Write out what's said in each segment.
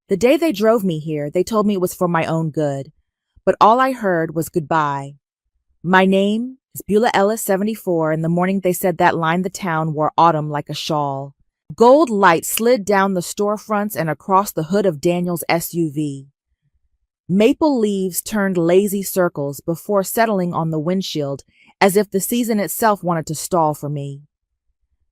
The day they drove me here, they told me it was for my own good, but all I heard was goodbye. My name is Beulah Ellis, 74, and the morning they said that lined the town wore autumn like a shawl. Gold light slid down the storefronts and across the hood of Daniel's SUV. Maple leaves turned lazy circles before settling on the windshield as if the season itself wanted to stall for me.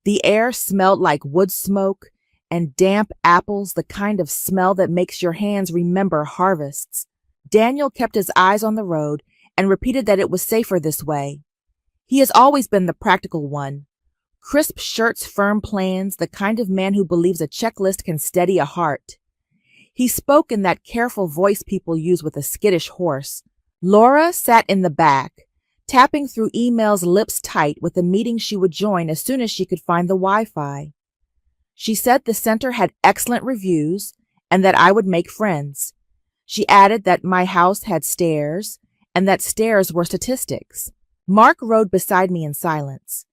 The air smelled like wood smoke and damp apples, the kind of smell that makes your hands remember harvests. Daniel kept his eyes on the road and repeated that it was safer this way. He has always been the practical one. Crisp shirts, firm plans, the kind of man who believes a checklist can steady a heart. He spoke in that careful voice people use with a skittish horse. Laura sat in the back, tapping through emails lips tight with a meeting she would join as soon as she could find the Wi-Fi. She said the center had excellent reviews and that I would make friends. She added that my house had stairs and that stairs were statistics. Mark rode beside me in silence.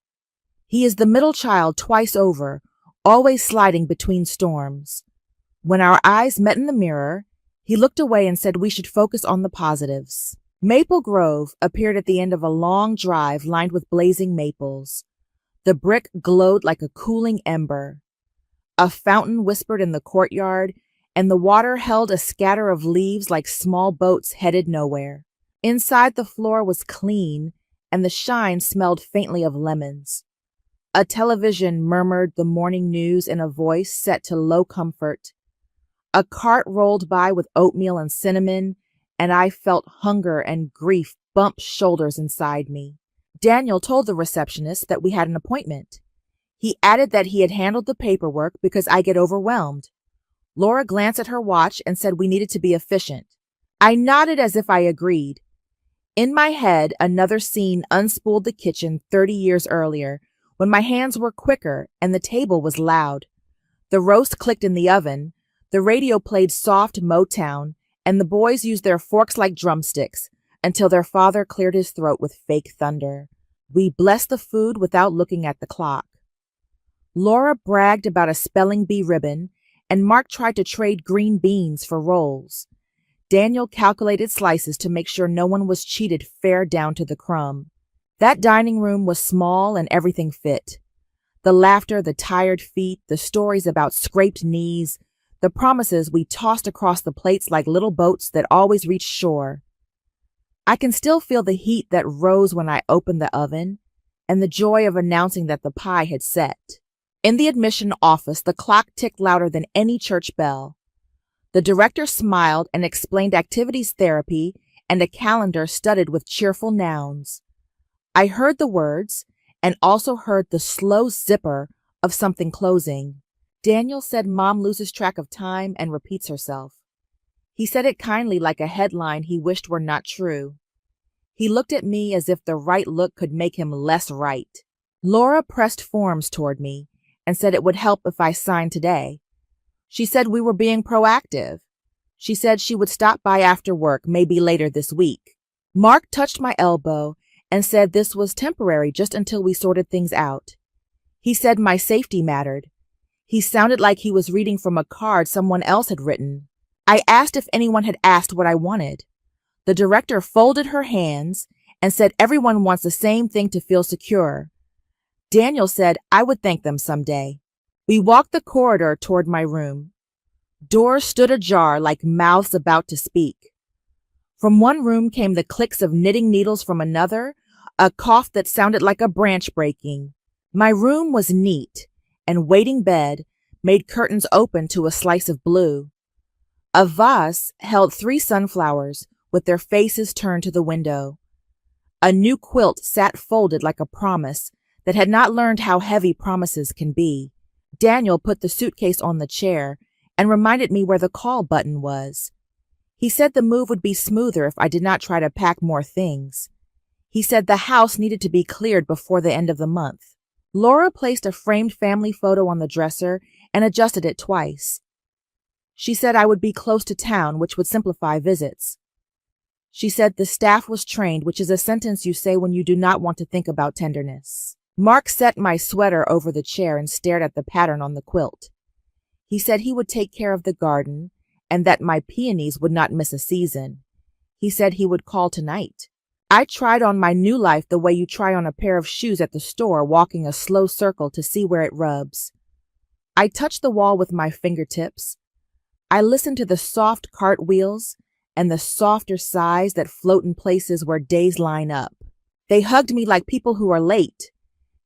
He is the middle child twice over, always sliding between storms. When our eyes met in the mirror, he looked away and said we should focus on the positives. Maple Grove appeared at the end of a long drive lined with blazing maples. The brick glowed like a cooling ember. A fountain whispered in the courtyard, and the water held a scatter of leaves like small boats headed nowhere. Inside, the floor was clean, and the shine smelled faintly of lemons. A television murmured the morning news in a voice set to low comfort. A cart rolled by with oatmeal and cinnamon, and I felt hunger and grief bump shoulders inside me. Daniel told the receptionist that we had an appointment. He added that he had handled the paperwork because I get overwhelmed. Laura glanced at her watch and said we needed to be efficient. I nodded as if I agreed. In my head, another scene unspooled the kitchen 30 years earlier, when my hands were quicker and the table was loud. The roast clicked in the oven, the radio played soft Motown, and the boys used their forks like drumsticks until their father cleared his throat with fake thunder. We blessed the food without looking at the clock. Laura bragged about a spelling bee ribbon, and Mark tried to trade green beans for rolls. Daniel calculated slices to make sure no one was cheated fair down to the crumb. That dining room was small and everything fit. The laughter, the tired feet, the stories about scraped knees, the promises we tossed across the plates like little boats that always reached shore. I can still feel the heat that rose when I opened the oven, and the joy of announcing that the pie had set. In the admission office, the clock ticked louder than any church bell. The director smiled and explained activities therapy and a calendar studded with cheerful nouns. I heard the words and also heard the slow zipper of something closing. Daniel said Mom loses track of time and repeats herself. He said it kindly like a headline he wished were not true. He looked at me as if the right look could make him less right. Laura pressed forms toward me and said it would help if I signed today. She said we were being proactive. She said she would stop by after work, maybe later this week. Mark touched my elbow and said this was temporary just until we sorted things out. He said my safety mattered. He sounded like he was reading from a card someone else had written. I asked if anyone had asked what I wanted. The director folded her hands and said everyone wants the same thing, to feel secure. Daniel said I would thank them someday. We walked the corridor toward my room. Doors stood ajar like mouths about to speak. From one room came the clicks of knitting needles, from another, a cough that sounded like a branch breaking. My room was neat, and waiting bed made curtains open to a slice of blue. A vase held 3 sunflowers with their faces turned to the window. A new quilt sat folded like a promise that had not learned how heavy promises can be. Daniel put the suitcase on the chair and reminded me where the call button was. He said the move would be smoother if I did not try to pack more things. He said the house needed to be cleared before the end of the month. Laura placed a framed family photo on the dresser and adjusted it twice. She said I would be close to town, which would simplify visits. She said the staff was trained, which is a sentence you say when you do not want to think about tenderness. Mark set my sweater over the chair and stared at the pattern on the quilt. He said he would take care of the garden and that my peonies would not miss a season. He said he would call tonight. I tried on my new life the way you try on a pair of shoes at the store, walking a slow circle to see where it rubs. I touched the wall with my fingertips. I listened to the soft cartwheels and the softer sighs that float in places where days line up. They hugged me like people who are late.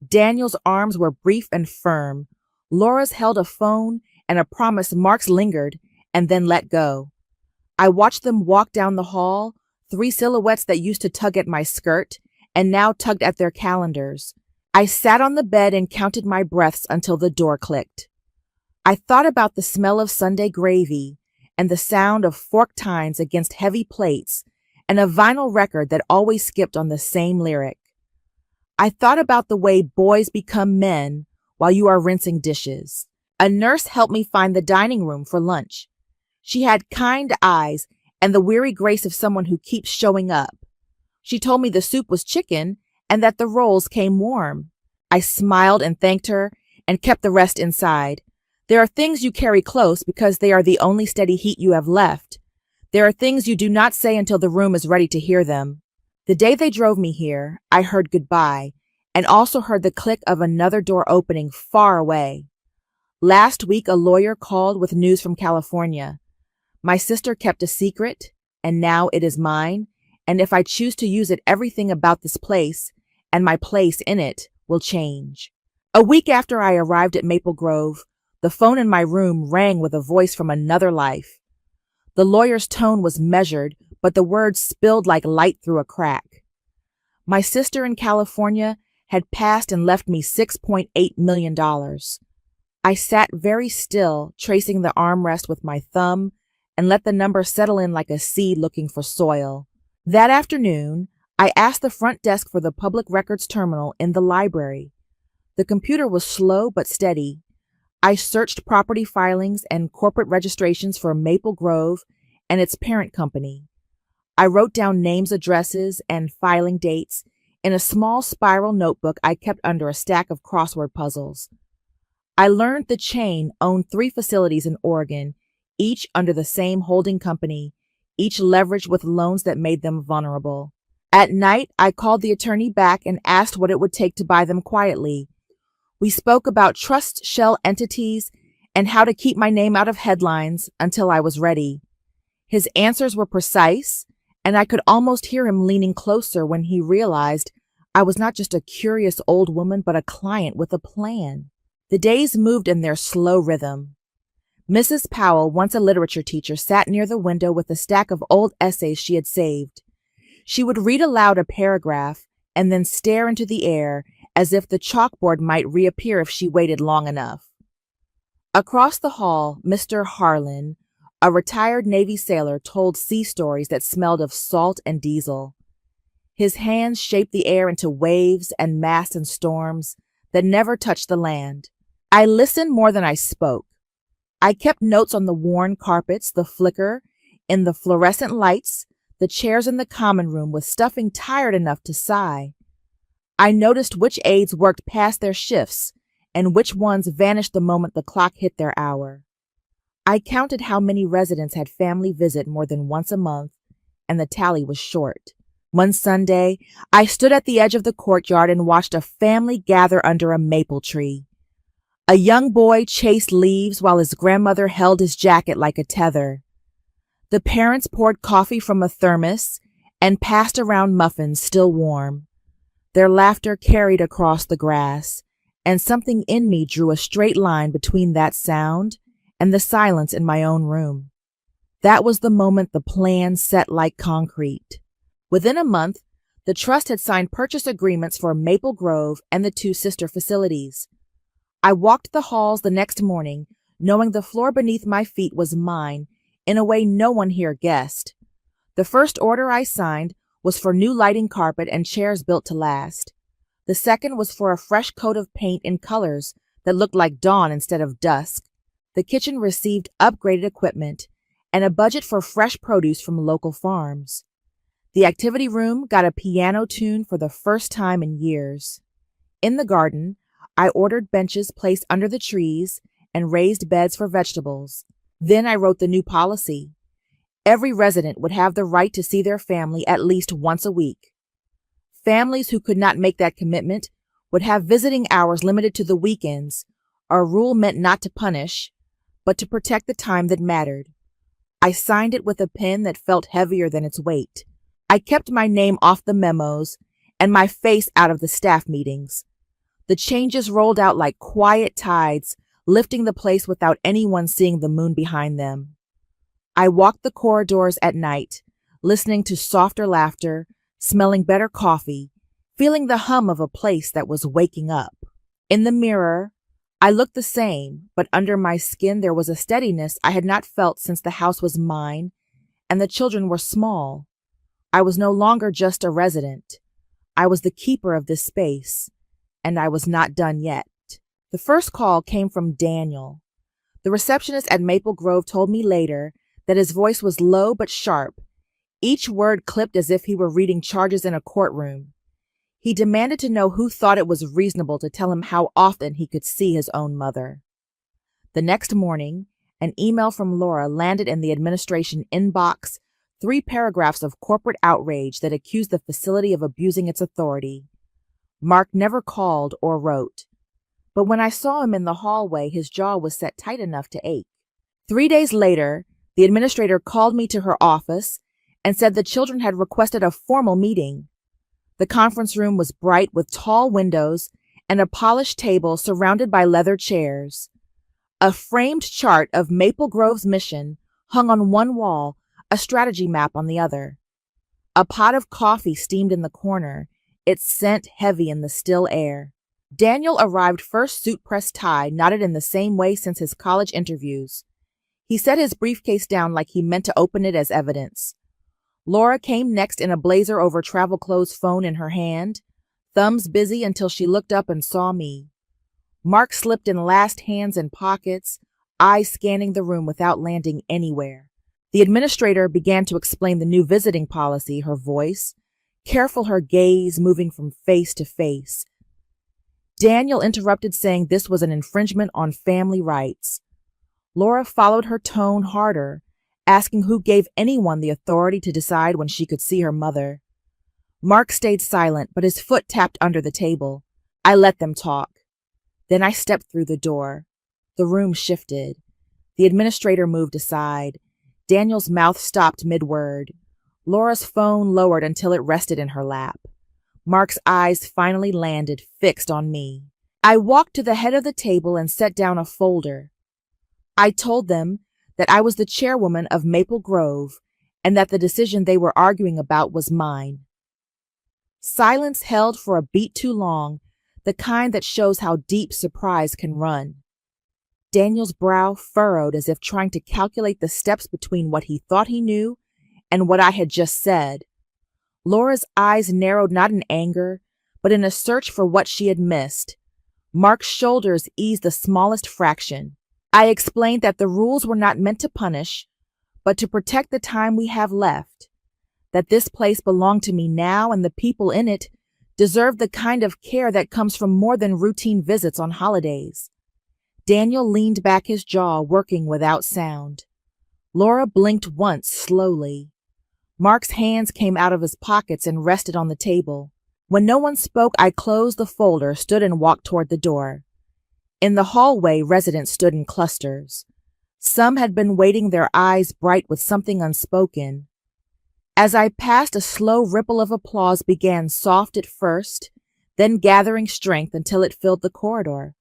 Daniel's arms were brief and firm. Laura's held a phone and a promise Mark's lingered and then let go. I watched them walk down the hall, 3 silhouettes that used to tug at my skirt and now tugged at their calendars. I sat on the bed and counted my breaths until the door clicked. I thought about the smell of Sunday gravy and the sound of fork tines against heavy plates and a vinyl record that always skipped on the same lyric. I thought about the way boys become men while you are rinsing dishes. A nurse helped me find the dining room for lunch. She had kind eyes and the weary grace of someone who keeps showing up. She told me the soup was chicken and that the rolls came warm. I smiled and thanked her and kept the rest inside. There are things you carry close because they are the only steady heat you have left. There are things you do not say until the room is ready to hear them. The day they drove me here, I heard goodbye and also heard the click of another door opening far away. Last week, a lawyer called with news from California. My sister kept a secret, and now it is mine, and if I choose to use it, everything about this place and my place in it will change. A week after I arrived at Maple Grove, the phone in my room rang with a voice from another life. The lawyer's tone was measured, but the words spilled like light through a crack. My sister in California had passed and left me $6.8 million. I sat very still, tracing the armrest with my thumb, and let the number settle in like a seed looking for soil. That afternoon, I asked the front desk for the public records terminal in the library. The computer was slow but steady. I searched property filings and corporate registrations for Maple Grove and its parent company. I wrote down names, addresses, and filing dates in a small spiral notebook I kept under a stack of crossword puzzles. I learned the chain owned 3 facilities in Oregon, each under the same holding company, each leveraged with loans that made them vulnerable. At night, I called the attorney back and asked what it would take to buy them quietly. We spoke about trust shell entities and how to keep my name out of headlines until I was ready. His answers were precise, and I could almost hear him leaning closer when he realized I was not just a curious old woman, but a client with a plan. The days moved in their slow rhythm. Mrs. Powell, once a literature teacher, sat near the window with a stack of old essays she had saved. She would read aloud a paragraph and then stare into the air as if the chalkboard might reappear if she waited long enough. Across the hall, Mr. Harlan, a retired Navy sailor, told sea stories that smelled of salt and diesel. His hands shaped the air into waves and masts and storms that never touched the land. I listened more than I spoke. I kept notes on the worn carpets, the flicker in the fluorescent lights, the chairs in the common room with stuffing tired enough to sigh. I noticed which aides worked past their shifts and which ones vanished the moment the clock hit their hour. I counted how many residents had family visit more than once a month, and the tally was short. One Sunday, I stood at the edge of the courtyard and watched a family gather under a maple tree. A young boy chased leaves while his grandmother held his jacket like a tether. The parents poured coffee from a thermos and passed around muffins still warm. Their laughter carried across the grass, and something in me drew a straight line between that sound and the silence in my own room. That was the moment the plan set like concrete. Within a month, the trust had signed purchase agreements for Maple Grove and the 2 sister facilities. I walked the halls the next morning, knowing the floor beneath my feet was mine in a way no one here guessed. The first order I signed was for new lighting carpet and chairs built to last. The second was for a fresh coat of paint in colors that looked like dawn instead of dusk. The kitchen received upgraded equipment and a budget for fresh produce from local farms. The activity room got a piano tune for the first time in years. In the garden, I ordered benches placed under the trees and raised beds for vegetables. Then I wrote the new policy. Every resident would have the right to see their family at least once a week. Families who could not make that commitment would have visiting hours limited to the weekends, a rule meant not to punish, but to protect the time that mattered. I signed it with a pen that felt heavier than its weight. I kept my name off the memos and my face out of the staff meetings. The changes rolled out like quiet tides, lifting the place without anyone seeing the moon behind them. I walked the corridors at night, listening to softer laughter, smelling better coffee, feeling the hum of a place that was waking up. In the mirror, I looked the same, but under my skin there was a steadiness I had not felt since the house was mine and the children were small. I was no longer just a resident. I was the keeper of this space, and I was not done yet. The first call came from Daniel. The receptionist at Maple Grove told me later that his voice was low but sharp, each word clipped as if he were reading charges in a courtroom. He demanded to know who thought it was reasonable to tell him how often he could see his own mother. The next morning, an email from Laura landed in the administration inbox, 3 paragraphs of corporate outrage that accused the facility of abusing its authority. Mark never called or wrote, but when I saw him in the hallway, his jaw was set tight enough to ache. 3 days later, the administrator called me to her office and said the children had requested a formal meeting. The conference room was bright with tall windows and a polished table surrounded by leather chairs. A framed chart of Maple Grove's mission hung on one wall, a strategy map on the other. A pot of coffee steamed in the corner, its scent heavy in the still air. Daniel arrived first suit-pressed tie, knotted in the same way since his college interviews. He set his briefcase down like he meant to open it as evidence. Laura came next in a blazer over travel clothes, phone in her hand, thumbs busy until she looked up and saw me. Mark slipped in last, hands in pockets, eyes scanning the room without landing anywhere. The administrator began to explain the new visiting policy, her voice, careful, her gaze moving from face to face. Daniel interrupted, saying this was an infringement on family rights. Laura followed her tone harder, asking who gave anyone the authority to decide when she could see her mother. Mark stayed silent, but his foot tapped under the table. I let them talk. Then I stepped through the door. The room shifted. The administrator moved aside. Daniel's mouth stopped mid-word. Laura's phone lowered until it rested in her lap. Mark's eyes finally landed, fixed on me. I walked to the head of the table and set down a folder. I told them that I was the chairwoman of Maple Grove and that the decision they were arguing about was mine. Silence held for a beat too long, the kind that shows how deep surprise can run. Daniel's brow furrowed as if trying to calculate the steps between what he thought he knew and what I had just said. Laura's eyes narrowed not in anger, but in a search for what she had missed. Mark's shoulders eased the smallest fraction. I explained that the rules were not meant to punish, but to protect the time we have left, that this place belonged to me now and the people in it deserved the kind of care that comes from more than routine visits on holidays. Daniel leaned back, his jaw working without sound. Laura blinked once, slowly. Mark's hands came out of his pockets and rested on the table. When no one spoke, I closed the folder, stood and walked toward the door. In the hallway, residents stood in clusters. Some had been waiting, their eyes bright with something unspoken. As I passed, a slow ripple of applause began, soft at first, then gathering strength until it filled the corridor.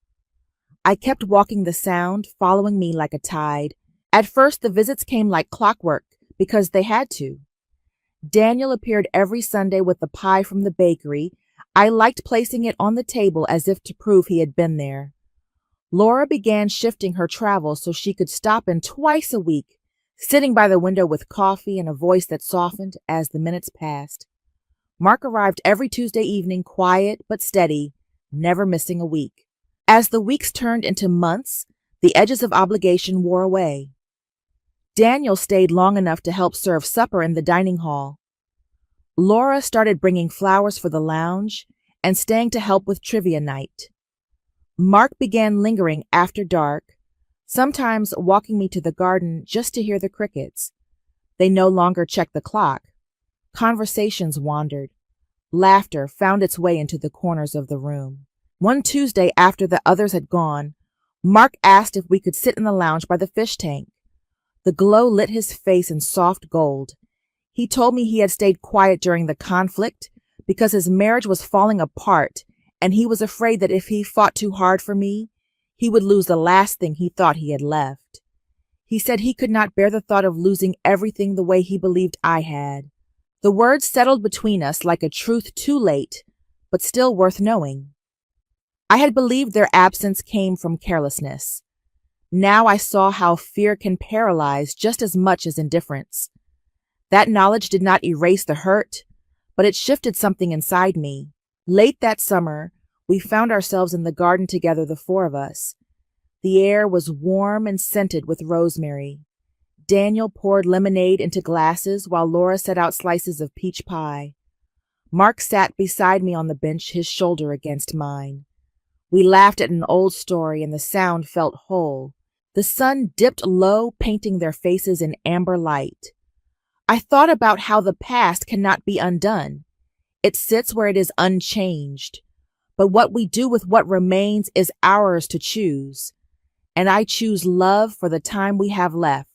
I kept walking, the sound following me like a tide. At first, the visits came like clockwork because they had to. Daniel appeared every Sunday with the pie from the bakery. I liked placing it on the table as if to prove he had been there. Laura began shifting her travel so she could stop in twice a week, sitting by the window with coffee and a voice that softened as the minutes passed. Mark arrived every Tuesday evening, quiet but steady, never missing a week. As the weeks turned into months, the edges of obligation wore away. Daniel stayed long enough to help serve supper in the dining hall. Laura started bringing flowers for the lounge and staying to help with trivia night. Mark began lingering after dark, sometimes walking me to the garden just to hear the crickets. They no longer checked the clock. Conversations wandered. Laughter found its way into the corners of the room. One Tuesday after the others had gone, Mark asked if we could sit in the lounge by the fish tank. The glow lit his face in soft gold. He told me he had stayed quiet during the conflict because his marriage was falling apart, and he was afraid that if he fought too hard for me, he would lose the last thing he thought he had left. He said he could not bear the thought of losing everything the way he believed I had. The words settled between us like a truth too late, but still worth knowing. I had believed their absence came from carelessness. Now I saw how fear can paralyze just as much as indifference. That knowledge did not erase the hurt, but it shifted something inside me. Late that summer, we found ourselves in the garden together, the four of us. The air was warm and scented with rosemary. Daniel poured lemonade into glasses while Laura set out slices of peach pie. Mark sat beside me on the bench, his shoulder against mine. We laughed at an old story and the sound felt whole. The sun dipped low, painting their faces in amber light. I thought about how the past cannot be undone. It sits where it is unchanged. But what we do with what remains is ours to choose. And I choose love for the time we have left.